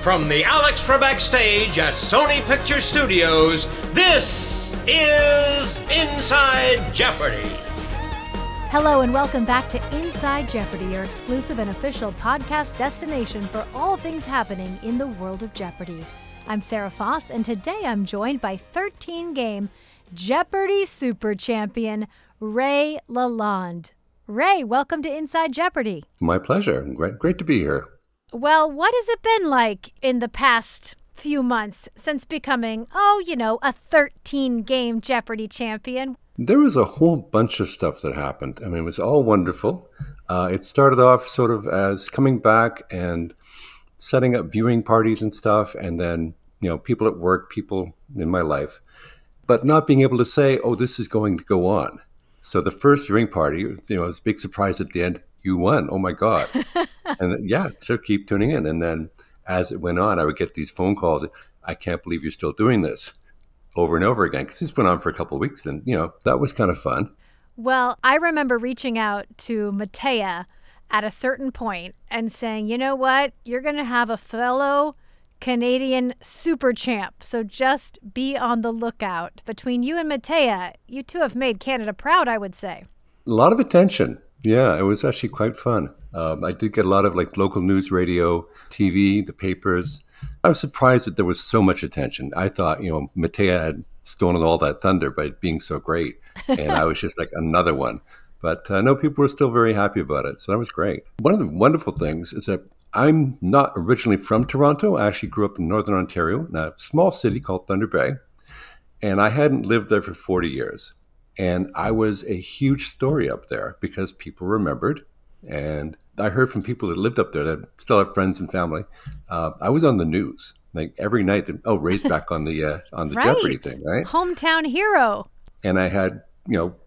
From the Alex Trebek stage at Sony Picture Studios, this is Inside Jeopardy! Hello and welcome back to Inside Jeopardy, your exclusive and official podcast destination for all things happening in the world of Jeopardy! I'm Sarah Foss, and today I'm joined by 13-game Jeopardy super champion Ray Lalonde. Ray, welcome to Inside Jeopardy! My pleasure. Great to be here. Well, what has it been like in the past few months since becoming, a 13-game Jeopardy champion? There was a whole bunch of stuff that happened. I mean, it was all wonderful. It started off sort of as coming back and setting up viewing parties and stuff, and then, people at work, people in my life, but not being able to say, oh, this is going to go on. So the first viewing party, it was a big surprise at the end. You won. Oh, my God. And so keep tuning in. And then as it went on, I would get these phone calls. I can't believe you're still doing this over and over again. Because this went on for a couple of weeks. And, that was kind of fun. Well, I remember reaching out to Matea at a certain point and saying, you know what? You're going to have a fellow Canadian super champ. So just be on the lookout. Between you and Matea, you two have made Canada proud, I would say. A lot of attention. Yeah, it was actually quite fun. I did get a lot of local news, radio, TV, the papers. I was surprised that there was so much attention. I thought, Matea had stolen all that thunder by being so great. And I was just like another one. But no, people were still very happy about it. So that was great. One of the wonderful things is that I'm not originally from Toronto. I actually grew up in Northern Ontario, in a small city called Thunder Bay. And I hadn't lived there for 40 years. And I was a huge story up there because people remembered. And I heard from people that lived up there that still have friends and family. I was on the news every night. Ray's back on the right. Jeopardy thing, right? Hometown hero. And I had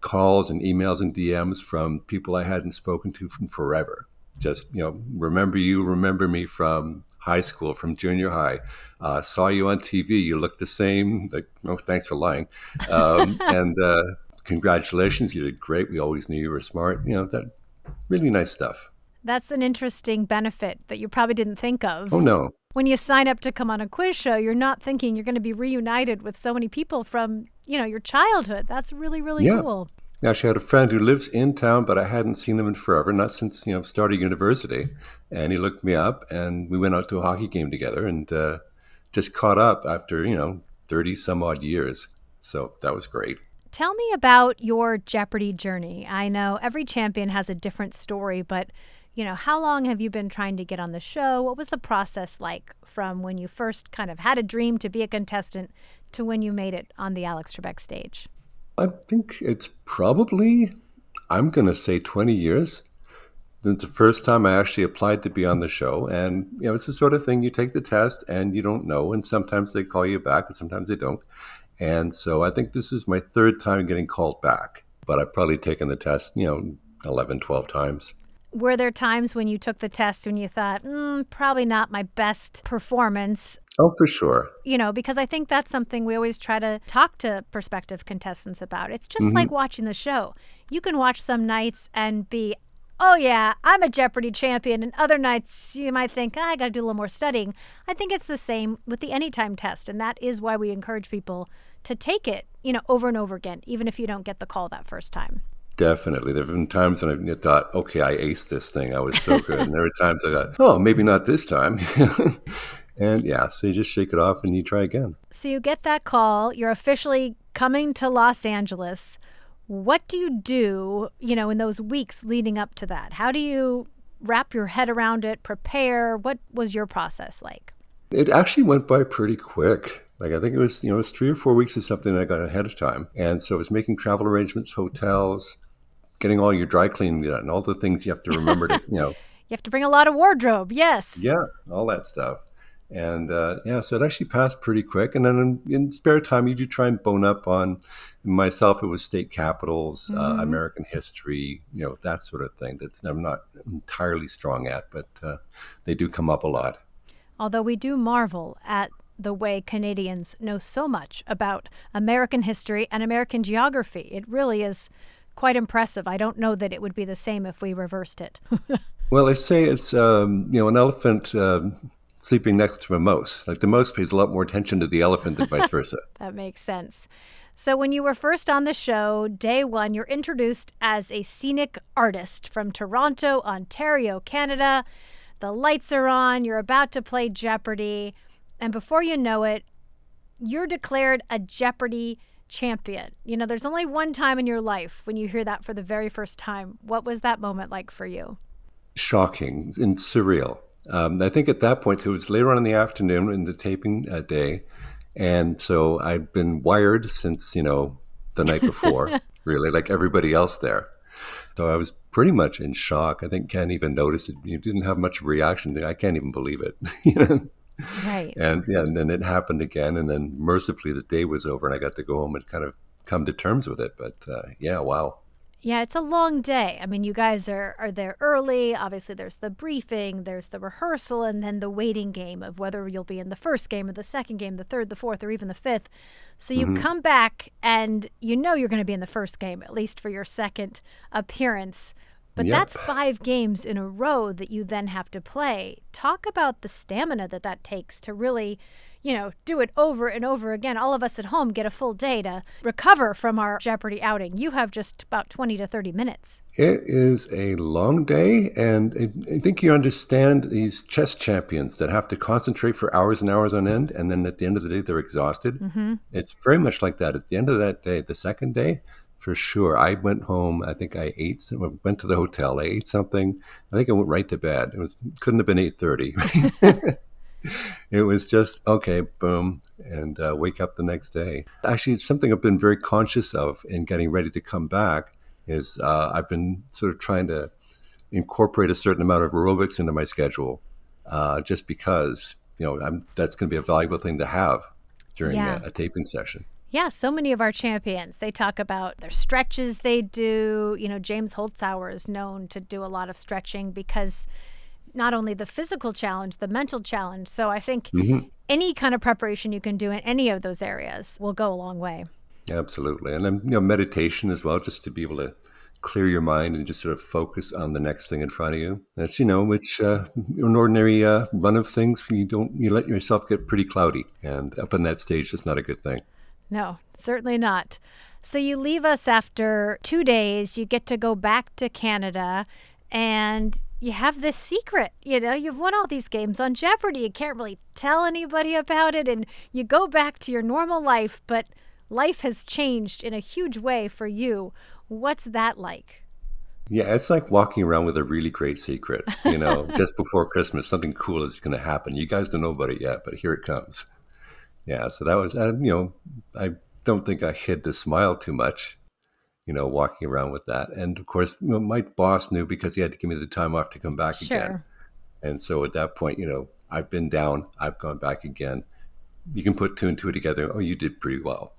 calls and emails and DMs from people I hadn't spoken to from forever. Just remember you, remember me from high school, from junior high. Saw you on TV. You look the same. Thanks for lying. And congratulations, you did great. We always knew you were smart. That really nice stuff. That's an interesting benefit that you probably didn't think of. Oh, no. When you sign up to come on a quiz show, you're not thinking you're going to be reunited with so many people from, your childhood. That's really, really cool. I actually had a friend who lives in town, but I hadn't seen him in forever, not since, started university. And he looked me up and we went out to a hockey game together and just caught up after, 30 some odd years. So that was great. Tell me about your Jeopardy journey. I know every champion has a different story, but, how long have you been trying to get on the show? What was the process like from when you first kind of had a dream to be a contestant to when you made it on the Alex Trebek stage? I think it's probably, I'm going to say 20 years. It's the first time I actually applied to be on the show. And, it's the sort of thing you take the test and you don't know. And sometimes they call you back and sometimes they don't. And so I think this is my third time getting called back, but I've probably taken the test, 11, 12 times. Were there times when you took the test when you thought, probably not my best performance? Oh, for sure. Because I think that's something we always try to talk to prospective contestants about. It's just like watching the show. You can watch some nights and be, oh yeah, I'm a Jeopardy champion. And other nights you might think, I got to do a little more studying. I think it's the same with the Anytime test. And that is why we encourage people to take it, over and over again, even if you don't get the call that first time. Definitely. There have been times when I thought, okay, I aced this thing. I was so good. And there were times I thought, oh, maybe not this time. And so you just shake it off and you try again. So you get that call. You're officially coming to Los Angeles. What do you do, in those weeks leading up to that? How do you wrap your head around it, prepare? What was your process like? It actually went by pretty quick. I think it was, it was 3 or 4 weeks or something I got ahead of time. And so it was making travel arrangements, hotels, getting all your dry cleaning done, all the things you have to remember to, You have to bring a lot of wardrobe, yes. Yeah, all that stuff. And so it actually passed pretty quick. And then in spare time, you do try and bone up on myself. It was state capitals, American history, that sort of thing. That's I'm not entirely strong at, but they do come up a lot. Although we do marvel at the way Canadians know so much about American history and American geography. It really is quite impressive. I don't know that it would be the same if we reversed it. Well, they say it's, an elephant sleeping next to a mouse. Like the mouse pays a lot more attention to the elephant than vice versa. That makes sense. So when you were first on the show, day one, you're introduced as a scenic artist from Toronto, Ontario, Canada. The lights are on. You're about to play Jeopardy. And before you know it, you're declared a Jeopardy champion. You know, there's only one time in your life when you hear that for the very first time. What was that moment like for you? Shocking and surreal. I think at that point, it was later on in the afternoon in the taping day. And so I'd been wired since, the night before, really, like everybody else there. So I was pretty much in shock. I think Ken even noticed it. You didn't have much reaction. I can't even believe it. Right. And then it happened again. And then mercifully the day was over and I got to go home and kind of come to terms with it. But wow. Yeah, it's a long day. I mean, you guys are there early. Obviously, there's the briefing, there's the rehearsal, and then the waiting game of whether you'll be in the first game or the second game, the third, the fourth, or even the fifth. So you come back and you know you're going to be in the first game, at least for your second appearance. But Yep. that's 5 games in a row that you then have to play. Talk about the stamina that takes to really, do it over and over again. All of us at home get a full day to recover from our Jeopardy outing. You have just about 20 to 30 minutes. It is a long day, and I think you understand these chess champions that have to concentrate for hours and hours on end, and then at the end of the day, they're exhausted. It's very much like that. At the end of that day, the second day, for sure, I went home. I think I went to the hotel. I ate something. I think I went right to bed. Couldn't have been 8:30. It was just, okay, boom, and wake up the next day. Actually, it's something I've been very conscious of in getting ready to come back is I've been sort of trying to incorporate a certain amount of aerobics into my schedule just because, that's going to be a valuable thing to have during a taping session. Yeah, so many of our champions, they talk about their stretches they do. James Holzhauer is known to do a lot of stretching because not only the physical challenge, the mental challenge. So I think any kind of preparation you can do in any of those areas will go a long way. Absolutely. And then, meditation as well, just to be able to clear your mind and just sort of focus on the next thing in front of you. That's, which an ordinary run of things, you let yourself get pretty cloudy. And up on that stage, it's not a good thing. No, certainly not. So you leave us after 2 days. You get to go back to Canada and you have this secret. You've won all these games on Jeopardy. You can't really tell anybody about it. And you go back to your normal life, but life has changed in a huge way for you. What's that like? Yeah, it's like walking around with a really great secret. Just before Christmas, something cool is going to happen. You guys don't know about it yet, but here it comes. Yeah, so that was, I don't think I hid the smile too much, walking around with that. And of course, my boss knew because he had to give me the time off to come back again. And so at that point, I've been down, I've gone back again. You can put 2 and 2 together. Oh, you did pretty well.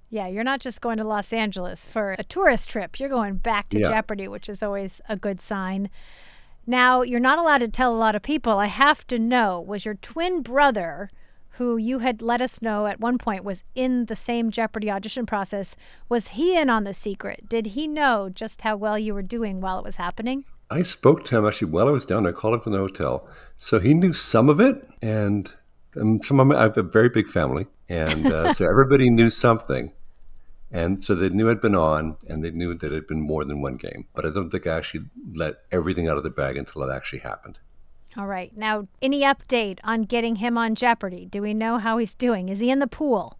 Yeah, you're not just going to Los Angeles for a tourist trip. You're going back to Jeopardy, which is always a good sign. Now, you're not allowed to tell a lot of people. I have to know, was your twin brother, who you had let us know at one point was in the same Jeopardy audition process, was he in on the secret? Did he know just how well you were doing while it was happening? I spoke to him actually while I was down there. I called him from the hotel. So he knew some of it, and I have a very big family, and so everybody knew something. And so they knew I'd been on, and they knew that it had been more than one game. But I don't think I actually let everything out of the bag until it actually happened. All right. Now, any update on getting him on Jeopardy? Do we know how he's doing? Is he in the pool?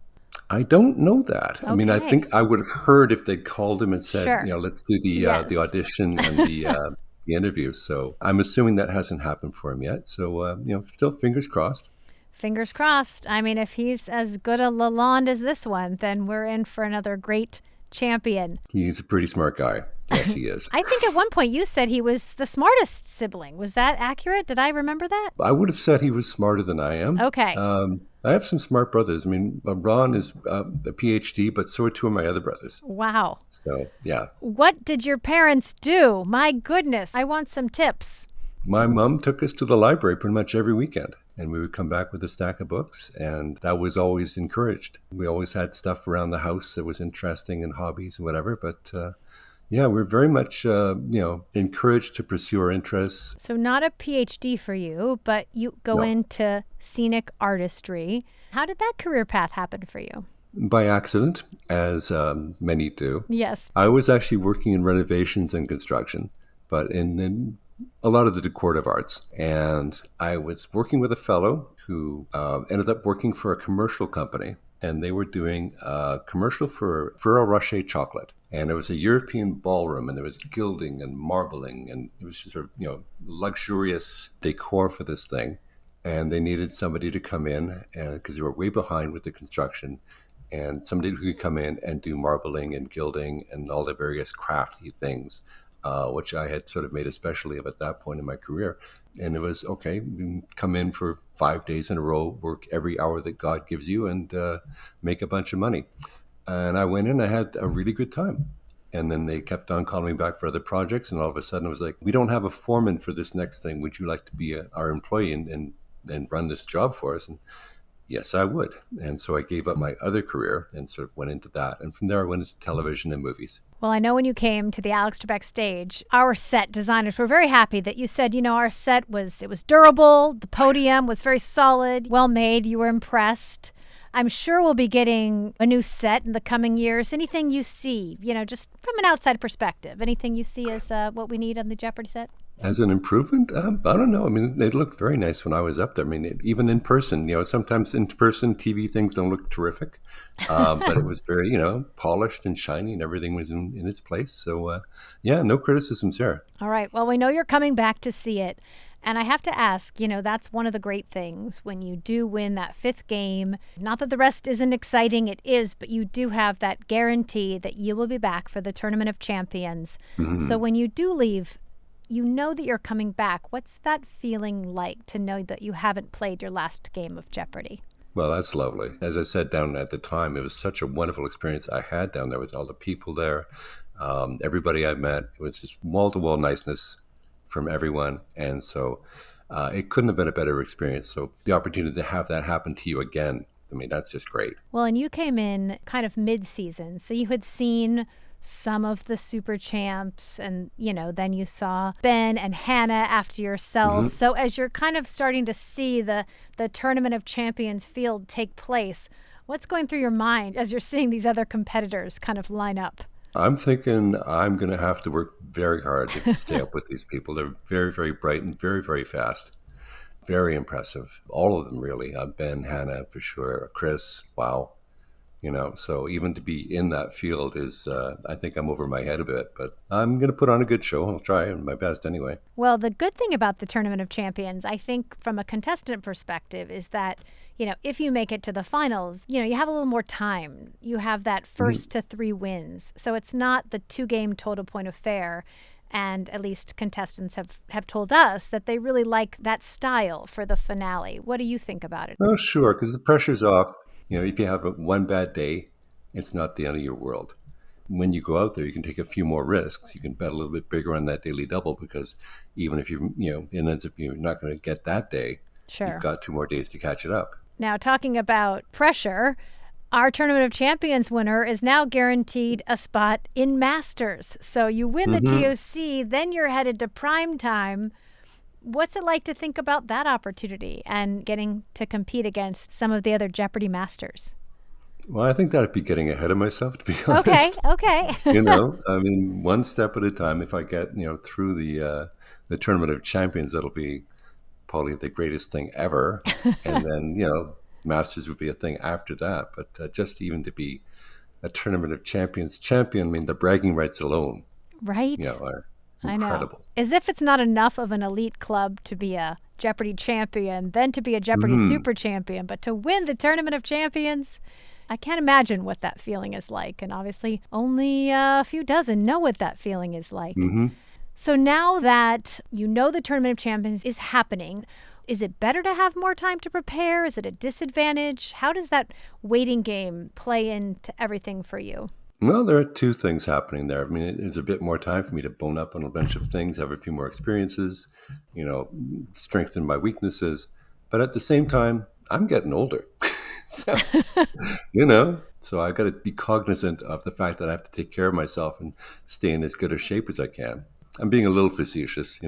I don't know that. Okay. I mean, I think I would have heard if they called him and said, Sure. Let's do the audition and the interview. So I'm assuming that hasn't happened for him yet. So, still fingers crossed. Fingers crossed. I mean, if he's as good a Lalonde as this one, then we're in for another great champion. He's a pretty smart guy. Yes, he is. I think at one point you said he was the smartest sibling. Was that accurate? Did I remember that? I would have said he was smarter than I am. Okay. I have some smart brothers. I mean, Ron is a PhD, but so are 2 of my other brothers. Wow. So, yeah. What did your parents do? My goodness. I want some tips. My mom took us to the library pretty much every weekend, and we would come back with a stack of books, and that was always encouraged. We always had stuff around the house that was interesting and hobbies and whatever, but Yeah, we're very much, encouraged to pursue our interests. So, not a PhD for you, but you go No, into scenic artistry. How did that career path happen for you? by accident, as many do. Yes. I was actually working in renovations and construction, but in a lot of the decorative arts. And I was working with a fellow who ended up working for a commercial company. And they were doing a commercial for Ferrero Rocher chocolate. And it was a European ballroom, and there was gilding and marbling, and it was just sort of, luxurious decor for this thing. And they needed somebody to come in, and because they were way behind with the construction, and somebody who could come in and do marbling and gilding and all the various crafty things, which I had sort of made a specialty of at that point in my career. And it was okay, you can come in for 5 days in a row, work every hour that God gives you, and make a bunch of money. And I went in, I had a really good time. And then they kept on calling me back for other projects. And all of a sudden, it was like, we don't have a foreman for this next thing. Would you like to be our employee and run this job for us? And yes, I would. And so I gave up my other career and sort of went into that. And from there, I went into television and movies. Well, I know when you came to the Alex Trebek stage, our set designers were very happy that you said, our set was durable, the podium was very solid, well made, you were impressed. I'm sure we'll be getting a new set in the coming years. Anything you see, just from an outside perspective, anything you see as what we need on the Jeopardy set? As an improvement, I don't know. I mean, they looked very nice when I was up there. I mean, even in person, sometimes in person TV things don't look terrific, but it was very, polished and shiny, and everything was in its place. So, yeah, no criticisms there. All right. Well, we know you're coming back to see it. And I have to ask, that's one of the great things when you do win that fifth game. Not that the rest isn't exciting, it is, but you do have that guarantee that you will be back for the Tournament of Champions. Mm-hmm. So when you do leave, you know that you're coming back. What's that feeling like to know that you haven't played your last game of Jeopardy? Well, that's lovely. As I said down at the time, it was such a wonderful experience I had down there with all the people there, everybody I met. It was just wall-to-wall niceness from everyone. And so it couldn't have been a better experience. So the opportunity to have that happen to you again, I mean, that's just great. Well, and you came in kind of mid-season. So you had seen some of the super champs and, then you saw Ben and Hannah after yourself. Mm-hmm. So as you're kind of starting to see the Tournament of Champions field take place, what's going through your mind as you're seeing these other competitors kind of line up? I'm thinking I'm going to have to work very hard to stay up with these people. They're very, very bright and very, very fast. Very impressive. All of them, really. Ben, Hannah, for sure. Chris, wow. So even to be in that field is, I think I'm over my head a bit, but I'm going to put on a good show. I'll try my best anyway. Well, the good thing about the Tournament of Champions, I think from a contestant perspective, is that, if you make it to the finals, you have a little more time. You have that first to 3 wins. So it's not the 2-game total point affair. And at least contestants have told us that they really like that style for the finale. What do you think about it? Oh, sure, because the pressure's off. If you have one bad day, it's not the end of your world. When you go out there, you can take a few more risks. You can bet a little bit bigger on that daily double because even if it ends up you're not going to get that day, sure, you've got 2 more days to catch it up. Now, talking about pressure, our Tournament of Champions winner is now guaranteed a spot in Masters. So you win the TOC, then you're headed to prime time. What's it like to think about that opportunity and getting to compete against some of the other Jeopardy masters? Well, I think that'd be getting ahead of myself, to be honest. Okay. I mean, one step at a time. If I get, through the Tournament of Champions, that'll be probably the greatest thing ever. And then, Masters would be a thing after that. But just even to be a Tournament of Champions champion, I mean, the bragging rights alone, right? Are I incredible. know. As if it's not enough of an elite club to be a Jeopardy champion, then to be a Jeopardy super champion, but to win the Tournament of Champions, I can't imagine what that feeling is like. And obviously only a few dozen know what that feeling is like. Mm-hmm. So now that the Tournament of Champions is happening, is it better to have more time to prepare? Is it a disadvantage? How does that waiting game play into everything for you? Well, there are 2 things happening there. I mean, it's a bit more time for me to bone up on a bunch of things, have a few more experiences, strengthen my weaknesses. But at the same time, I'm getting older. So, So I got to be cognizant of the fact that I have to take care of myself and stay in as good a shape as I can. I'm being a little facetious,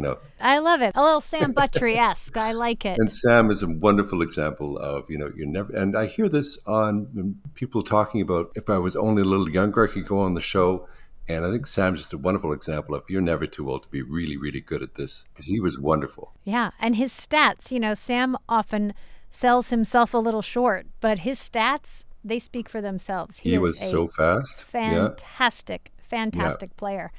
I love it. A little Sam Buttrey-esque. I like it. And Sam is a wonderful example of, you're never, and I hear this on people talking about if I was only a little younger, I could go on the show. And I think Sam's just a wonderful example of you're never too old to be really, really good at this, because he was wonderful. Yeah, and his stats, Sam often sells himself a little short, but his stats, they speak for themselves. He was so fast. Fantastic player.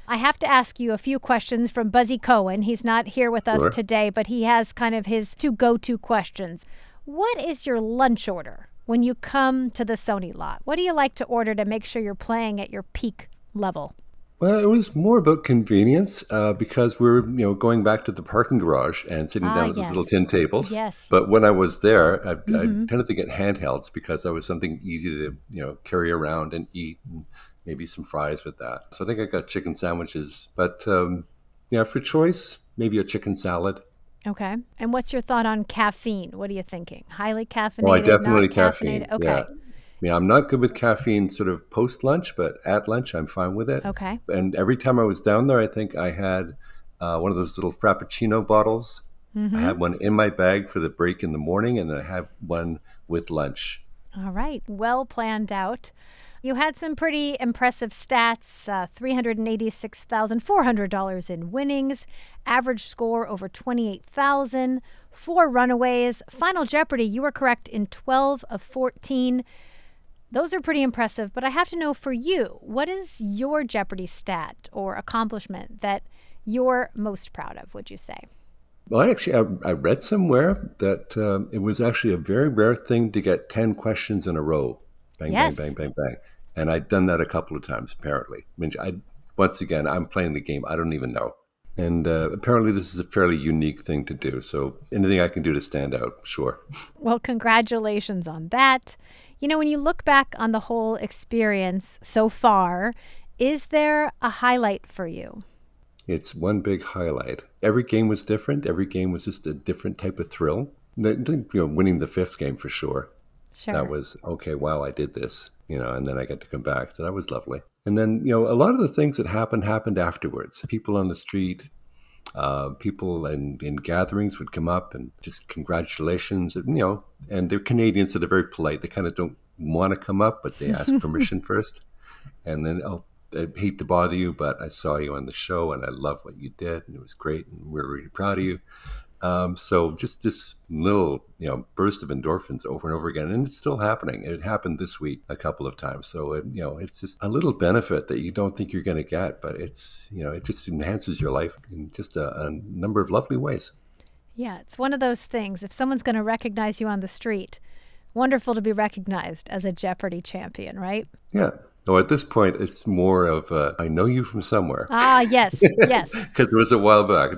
I have to ask you a few questions from Buzzy Cohen. He's not here with us today, but he has kind of his two go-to questions. What is your lunch order when you come to the Sony lot? What do you like to order to make sure you're playing at your peak level? Well, it was more about convenience because we're, going back to the parking garage and sitting down at those little tin tables. Yes. But when I was there, I tended to get handhelds because that was something easy to, carry around and eat, and maybe some fries with that. So I think I got chicken sandwiches. But for choice, maybe a chicken salad. Okay. And what's your thought on caffeine? What are you thinking? Highly caffeinated? Oh, I definitely not caffeine. Okay. Yeah. I'm not good with caffeine sort of post-lunch, but at lunch, I'm fine with it. Okay. And every time I was down there, I think I had one of those little Frappuccino bottles. Mm-hmm. I had one in my bag for the break in the morning, and I had one with lunch. All right. Well planned out. You had some pretty impressive stats, $386,400 in winnings, average score over 28,000, 4 runaways. Final Jeopardy, you were correct in 12 of 14. Those are pretty impressive, but I have to know for you, what is your Jeopardy stat or accomplishment that you're most proud of, would you say? Well, I read somewhere that it was actually a very rare thing to get 10 questions in a row. Bang, yes. bang, bang, bang, bang. And I'd done that a couple of times, apparently. I mean, once again, I'm playing the game. I don't even know. And apparently this is a fairly unique thing to do. So anything I can do to stand out, sure. Well, congratulations on that. When you look back on the whole experience so far, is there a highlight for you? It's one big highlight. Every game was different. Every game was just a different type of thrill. Winning the 5th game for sure. Sure. That was, okay, wow, I did this, and then I got to come back. So that was lovely. And then, a lot of the things that happened afterwards. People on the street, people in gatherings would come up and just congratulations, and they're Canadians that are very polite. They kind of don't want to come up, but they ask permission first. And then, I hate to bother you, but I saw you on the show and I love what you did and it was great and we're really proud of you. So just this little, burst of endorphins over and over again, and it's still happening. It happened this week a couple of times. So, it's just a little benefit that you don't think you're going to get, but it's, it just enhances your life in just a number of lovely ways. Yeah, it's one of those things. If someone's going to recognize you on the street, wonderful to be recognized as a Jeopardy champion, right? Yeah. So at this point, it's more of I know you from somewhere. Ah, yes, yes. Because it was a while back.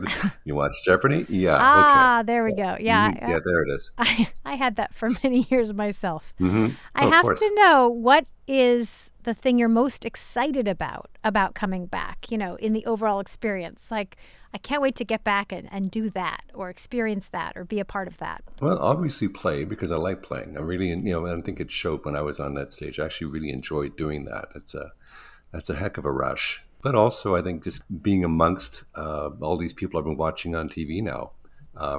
You watch Jeopardy? Yeah, okay. There we go. Yeah. Yeah, there it is. I had that for many years myself. Mm-hmm. I have to know, what is the thing you're most excited about coming back, in the overall experience? Like, I can't wait to get back and do that or experience that or be a part of that. Well, obviously play, because I like playing. I really, I think it showed when I was on that stage. I actually really enjoyed doing that. That's a heck of a rush. But also, I think just being amongst all these people I've been watching on TV now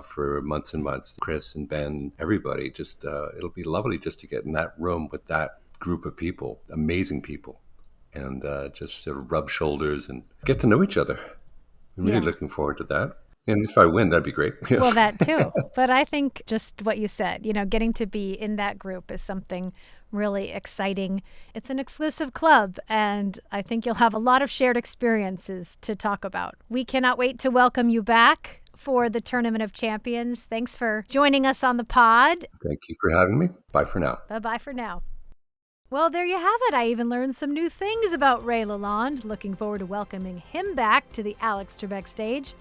for months and months, Chris and Ben, everybody, just it'll be lovely just to get in that room with that group of people, amazing people, and just sort of rub shoulders and get to know each other. I'm really looking forward to that. And if I win, that'd be great. Well, that too. But I think just what you said, getting to be in that group is something really exciting. It's an exclusive club, and I think you'll have a lot of shared experiences to talk about. We cannot wait to welcome you back for the Tournament of Champions. Thanks for joining us on the pod. Thank you for having me. Bye for now. Bye-bye for now. Well, there you have it. I even learned some new things about Ray Lalonde. Looking forward to welcoming him back to the Alex Trebek stage.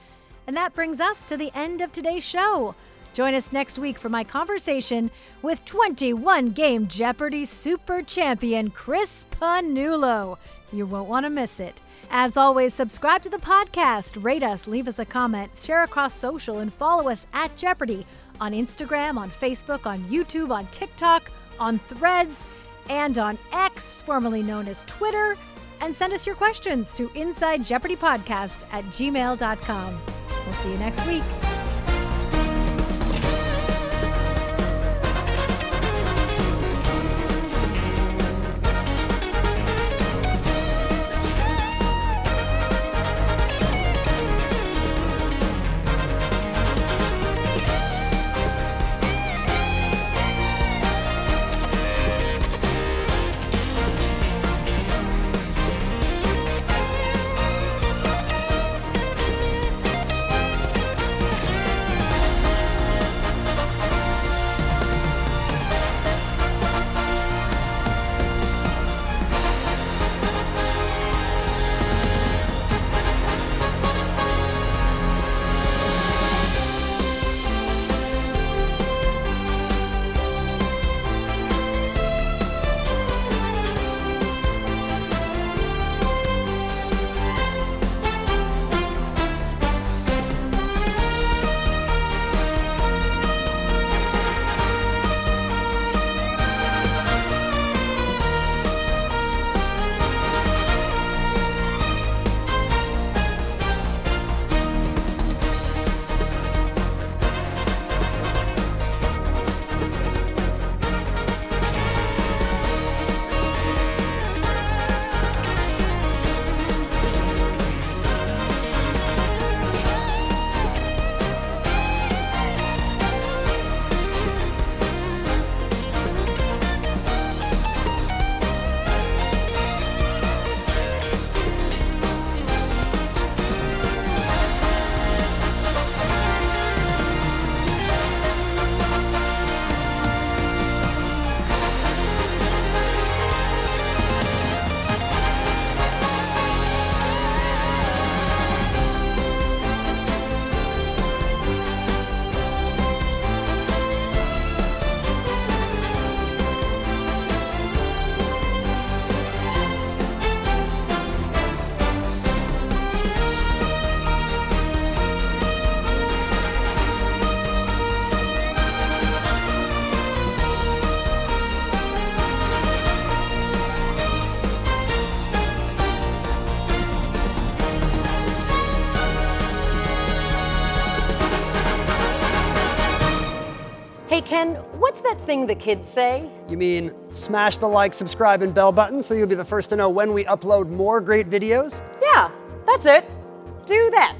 And that brings us to the end of today's show. Join us next week for my conversation with 21-game Jeopardy super champion Chris Panulo. You won't want to miss it. As always, subscribe to the podcast, rate us, leave us a comment, share across social, and follow us at Jeopardy on Instagram, on Facebook, on YouTube, on TikTok, on Threads, and on X, formerly known as Twitter, and send us your questions to InsideJeopardyPodcast@gmail.com. We'll see you next week. Hey, Ken, what's that thing the kids say? You mean smash the like, subscribe, and bell button so you'll be the first to know when we upload more great videos? Yeah, that's it. Do that.